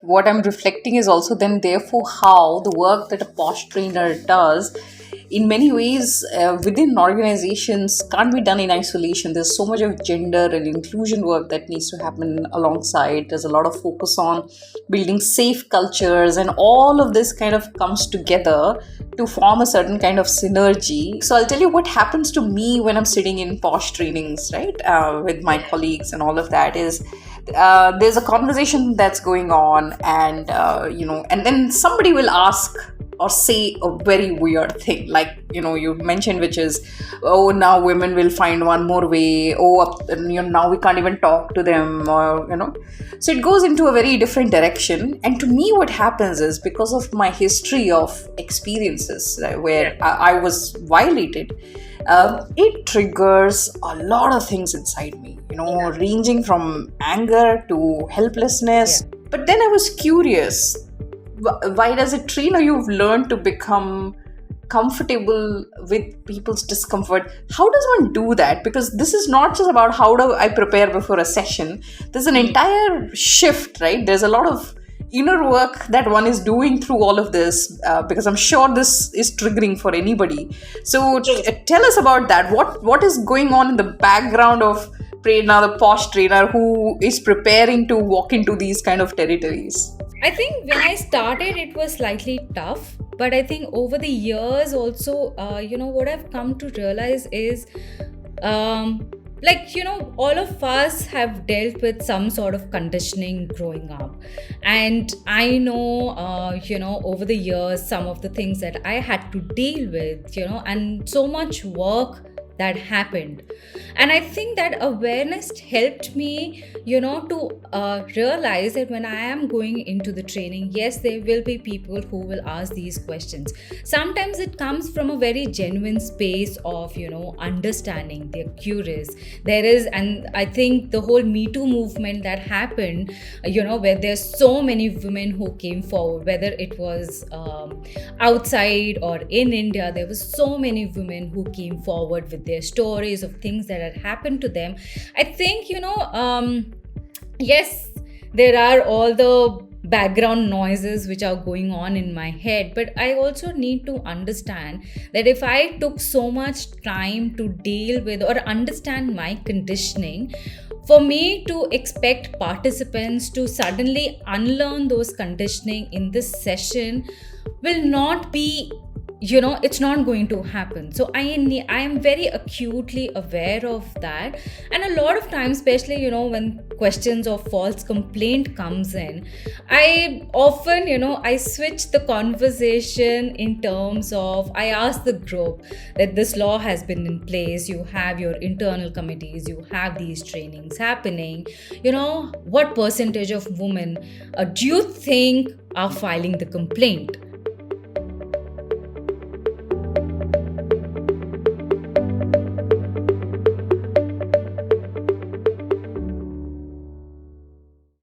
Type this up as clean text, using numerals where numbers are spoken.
what I'm reflecting is also then therefore how the work that a POSH trainer does in many ways within organizations can't be done in isolation. There's so much of gender and inclusion work that needs to happen alongside. There's a lot of focus on building safe cultures, and all of this kind of comes together to form a certain kind of synergy. So I'll tell you what happens to me when I'm sitting in POSH trainings, right, with my colleagues and all of that is there's a conversation that's going on, and and then somebody will ask or say a very weird thing, like you mentioned, which is, oh, now women will find one more way, now we can't even talk to them, or so it goes into a very different direction. And to me what happens is, because of my history of experiences where I was violated, it triggers a lot of things inside me, ranging from anger to helplessness. But then I was curious, why does a trainer you've learned to become comfortable with people's discomfort? How does one do that? Because this is not just about how do I prepare before a session. There's an entire shift, right? There's a lot of inner work that one is doing through all of this, because I'm sure this is triggering for anybody. So tell us about that. What is going on in the background of Prerna, the POSH trainer who is preparing to walk into these kind of territories? I think when I started, it was slightly tough. But I think over the years also, what I've come to realize is, all of us have dealt with some sort of conditioning growing up. And I know, over the years, some of the things that I had to deal with, and so much work that happened. And I think that awareness helped me, to realize that when I am going into the training, yes, there will be people who will ask these questions. Sometimes it comes from a very genuine space of, understanding. They're curious. There is, and I think the whole Me Too movement that happened, where there's so many women who came forward, whether it was outside or in India, there was so many women who came forward with their stories of things that had happened to them. I think, yes, there are all the background noises which are going on in my head, but I also need to understand that if I took so much time to deal with or understand my conditioning, for me to expect participants to suddenly unlearn those conditioning in this session will not be, it's not going to happen. So I am very acutely aware of that. And a lot of times, especially, when questions of false complaint comes in, I often, I switch the conversation in terms of, I ask the group that this law has been in place, you have your internal committees, you have these trainings happening, what percentage of women do you think are filing the complaint?